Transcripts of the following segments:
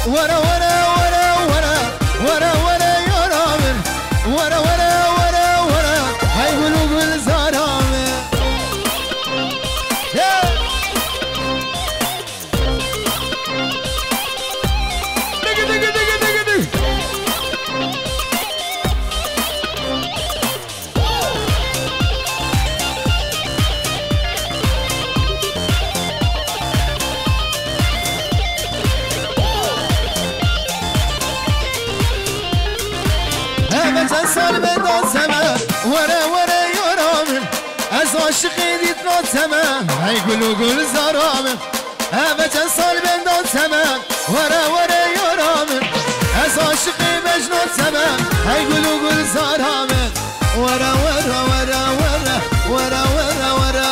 ورا ورا ورا ورا ورا ورا يا رامل ورا ورا ورا ورا هاي قلوب الزرامل چند سال به دادمه ورا ورا یارامه از عاشقی دید ناتمه ای گلو گل زارامه همه چند سال به دادمه ورا ورا یارامه از عاشقی مجنونتمه ای گلو گل زارامه ورا ورا ورا ورا ورا ورا ورا ورا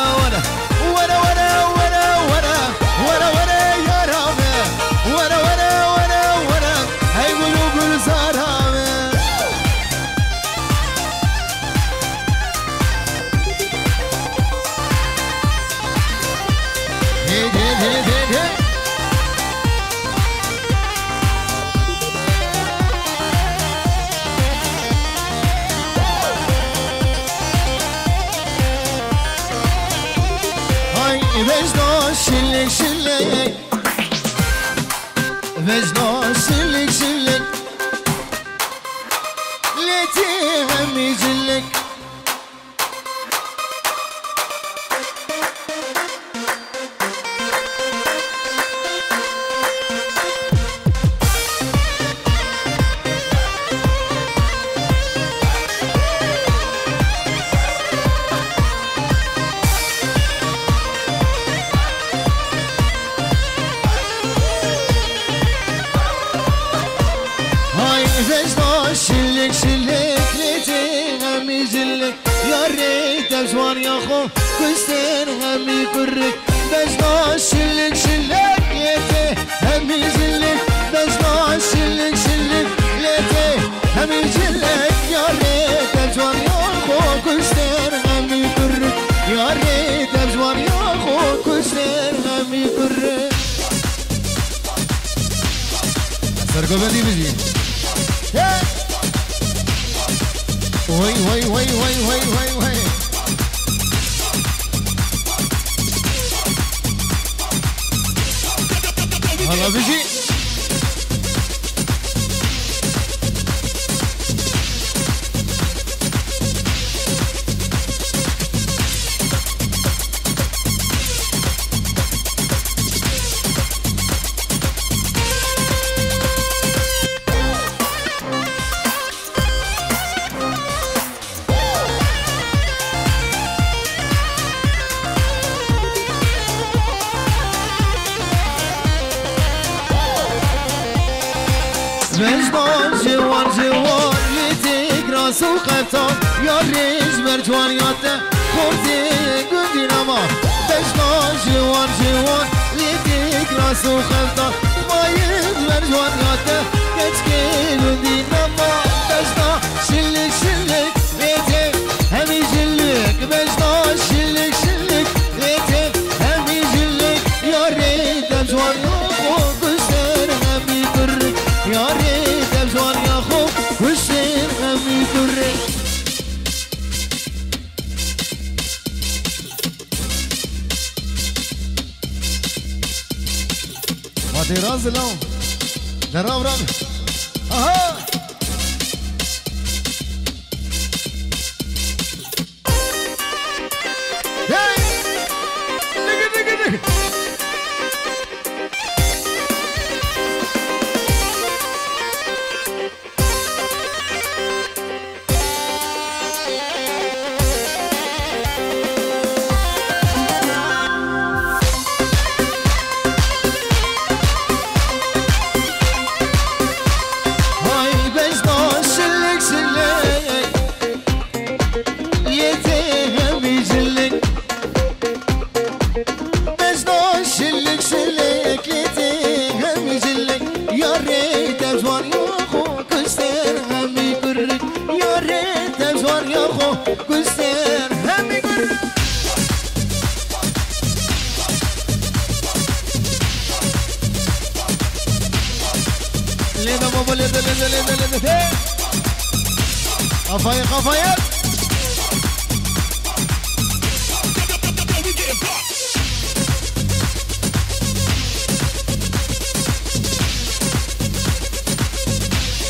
ورا ورا ورا ورا ورا ورا یارامه ورا ورا ورا ورا ای گلو گل زارامه وجدان شلك شلك وجدان شلك شلك ليتي همي جلك شلك شلك ليتي همي جلك يا ريت ازوار يا خو كستين همي كرك بجنا شلك شلك ليتي همي جلك بجنا شلك شلك ليتي همي جلك يا ريت ازوار يا خو كستين همي كرك يا ريت ازوار يا خو كستين همي كرك سرقو بدي بجي وي وي وي وي وي وي وي هلا بيجي وجدان جوان جوان ليتيك راس وقبطان يا ريج مرجوان ياته خورتي قندي نما وجدان جوان جوان ليتيك راس وقبطان مايد مرجوان ياته كتكي قندي نما وجدان شلك شلك ليتيك همي جلك وجدان شلك شلك ليتيك همي جلك يا ريت امجوان يوخو كشتر همي كرك يا ريت امجوان ياخو كشتر همي كرك واتي راز لهم نرام رام اها هاي لينا بابا لينا قفايا قفايا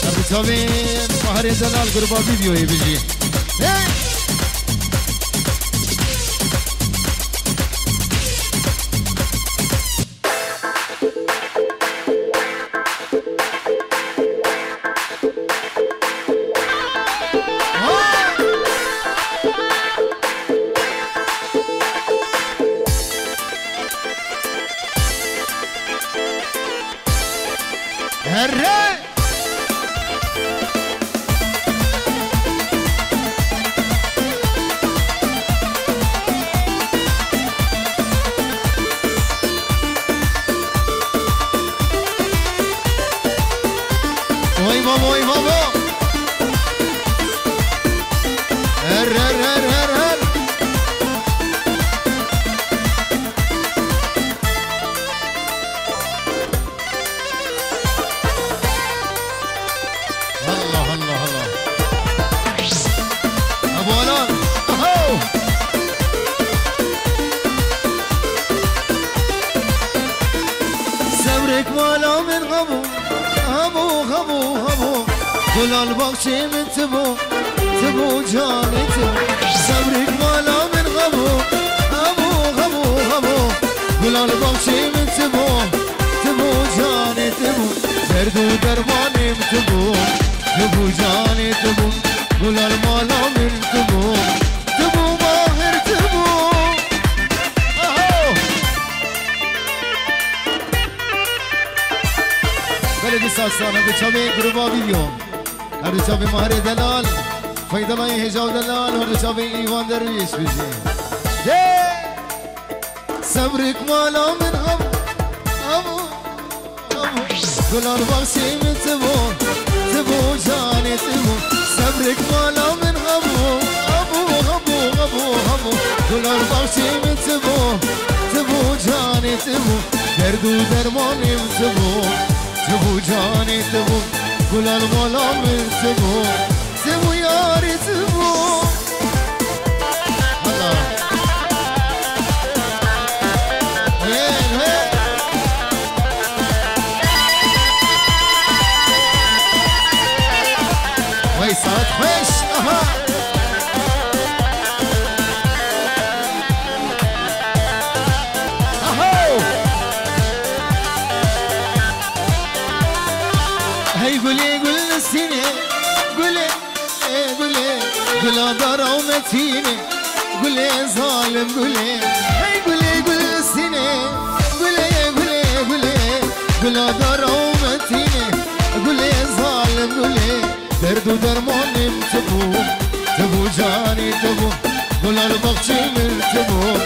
الرسامين بحر دلال قربا فيديو هي بيجي جلال بخشي من تبو جاني تبو صبرك مالا من غبو جلال بخشي من تبو جاني تبو درد و درماني تبو جاني تبو جلال مالا من تبو ماهر تبو بلدي ساستانه بچامي گروبا ویدیو هر دو چاوی مهر دلال فیدلای هجاو دلال هر دو چاوی ایوان درویش بیشی صبرک مالا من ابو گلال بخشی من تبو جانی تبو صبرک مالا من ابو گلال بخشی من تبو جانی تبو درد و درمانیم تبو جانی تبو گلال مالا من تبو یاری تبو الله وی ساعت خوش قلا دارا ومتيني قولي ظالم قولي هي قولي سيني قولي قلا دارا ومتيني قولي ظالم قولي درد و درماني تبو جاني تبو قلا البخشي من تبو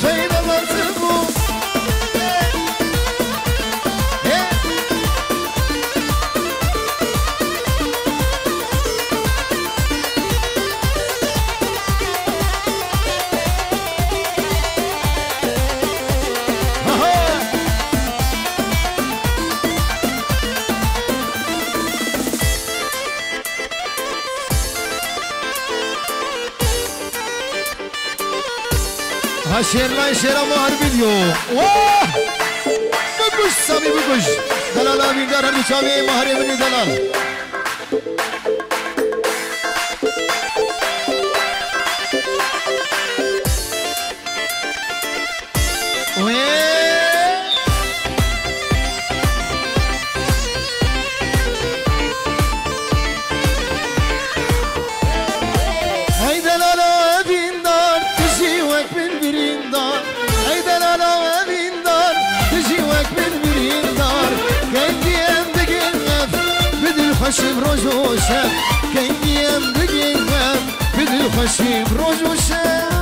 فين الله تبو شیر لای شیر مهر ویدیو واه بگوش سامی بگوش دلال آبین دار هر چاوی مهر منی دلال خشم روز و شب کنگیم بگیم بدل خشم روز و شب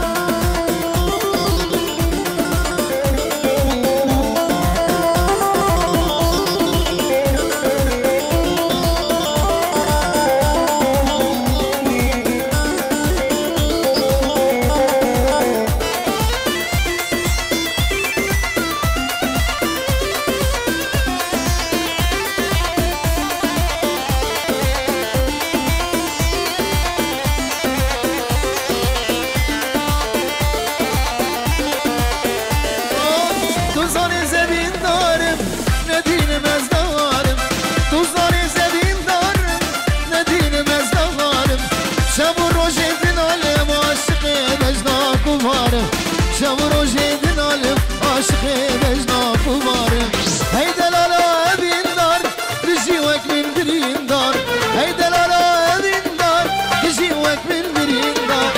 خيبج نافوارم هاي دلالا بيندار رجيوك من بريندار هاي دلالا بيندار رجيوك من بريندار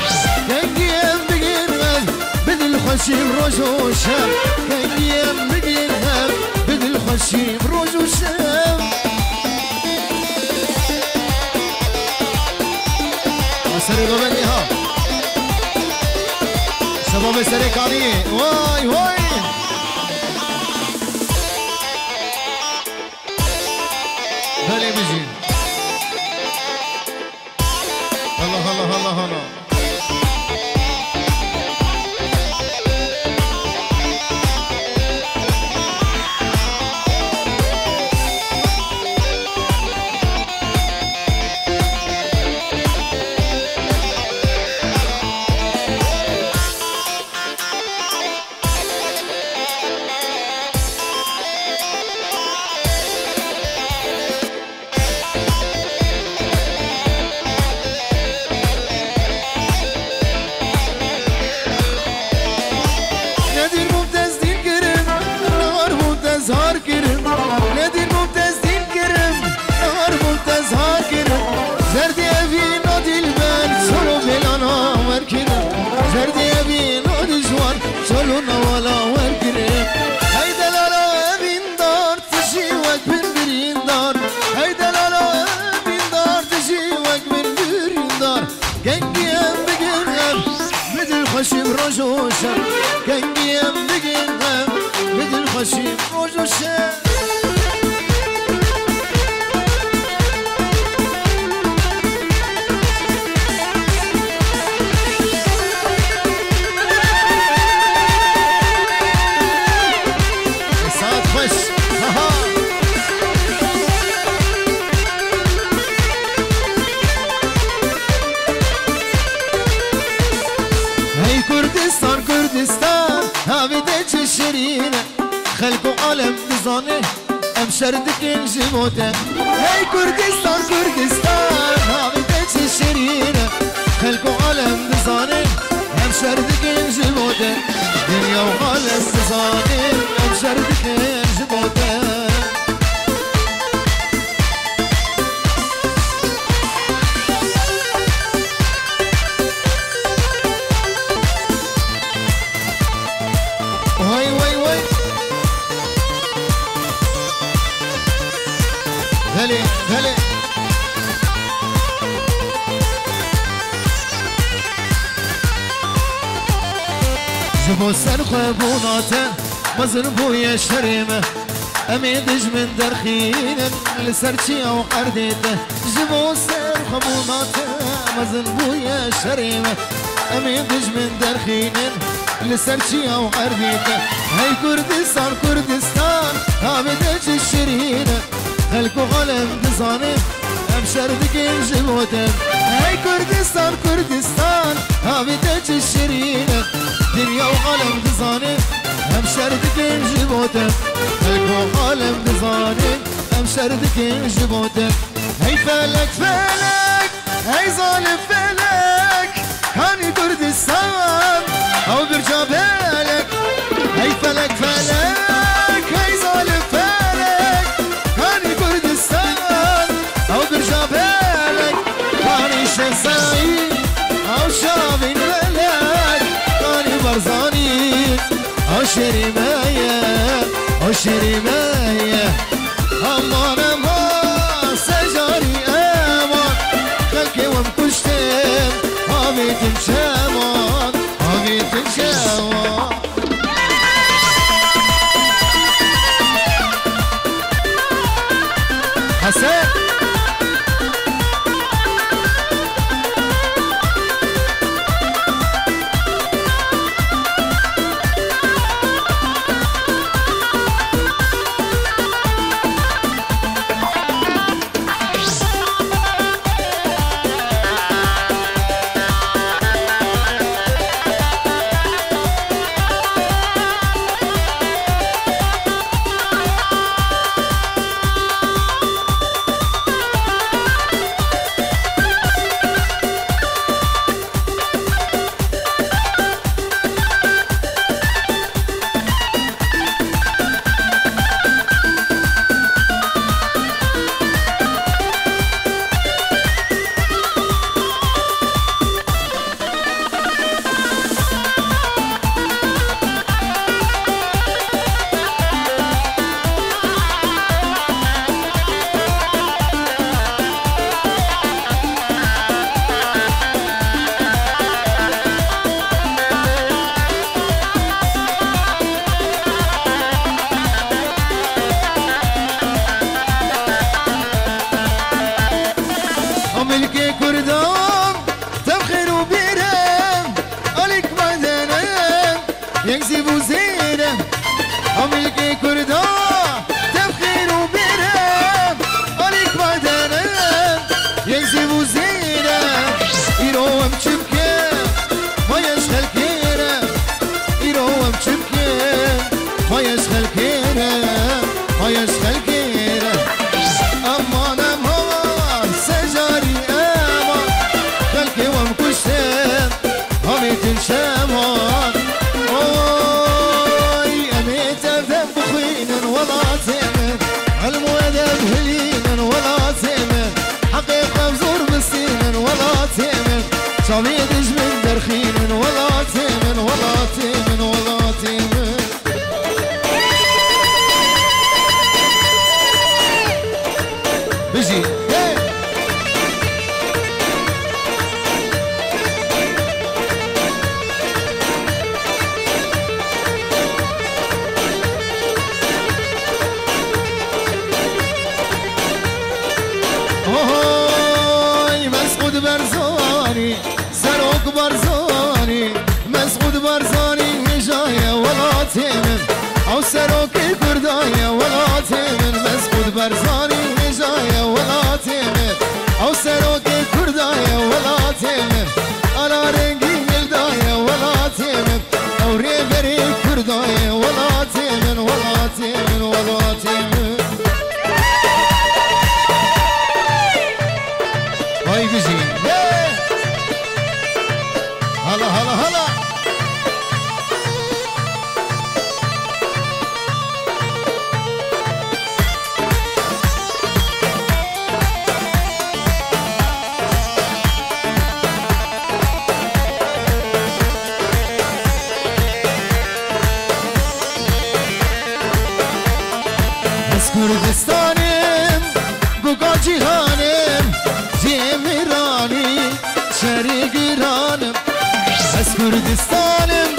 كنجيم بقيرغب بدل خشيم روجو شام كنجيم بقيرغب بدل خشيم روجو شام سري بابني ها شباب سري كاني واي واي هلي بيجي الله الله الله الله خشيم روجوشا كنجيم بقينها بدل خشيم روجوشا ساعات خش كردستان كردستان هاوي ديش الشرينة خلقو عالم بزانه ام شردك الجموتة هاي كردستان كردستان هاوي ديش الشرينة خلقو عالم بزانه ام شردك الجموتة دنيا وعالم بزانه ام شردك الجموتة وي وي وي هلي هلي جبو سرخ بوناته مزر بويا شريمه اميدج من درخين لسرشي او قرديته جبو سرخ بوناته مزر بويا شريمه اميدج من درخين لسرشي او قرديته هاي كردستان كردستان هابدج الشرينه خلقو غلم دزانه ام شردك الجبوته هاي كردستان كردستان هابدج الشرينه دنيا وغلم دزانه ام شردك الجبوته خلقو غلم دزانه ام شردك الجبوته هاي فلك فلك هاي ظالم فلك هاني كردستان او برجع بالك هاي فلك فلك هاي ظالم فلك هاني كردستان او برجع بالك هاني شزاي او شامي ملك هاني برزاني او شريمايا او شريمايا امان امان سجاري امان خلقي ومكشتم هابي تمشامان هابي تمشامان حسن كردا تفخير وبيرم عليك بعدنا يكذب وزينة يروم شبكة ما يشغل كيرة يروم شبكة ما يشغل كيرة ما يشغل كيرة أمان أمان سجاري أمان خلقي ومكشتم همي تنشمان أوي أميت أفهم بخوين ولا تمن علم وأدب هلين ولا تمن حقيقة بزور بسين ولا تمن صميد من درخين ولا تمن ولا تمن ولا تمن بيجي اوه مسعود برزاني سروق برزاني مسعود برزاني هجاية ولا تمن او سروق كرداية ولا تمن مسعود برزاني هجاية ولا تمن او سروق كرداية ولا تمن انا رنگي يلداية ولا تمن او ريبري كرداية ولا تمن ولا تمن ولا تمن هاي بيجي هلا هلا هلا بس كردستانم بقا جيهانم جيمراني شرق ایرانم از کردستانم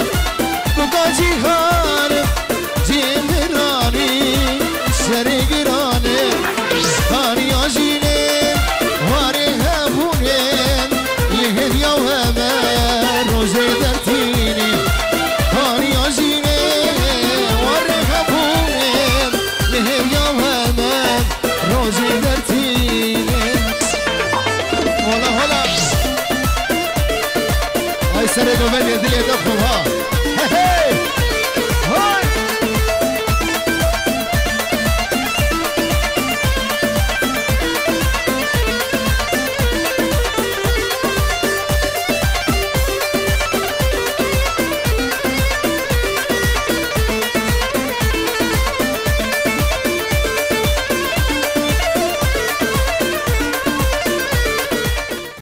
بقا جیهانم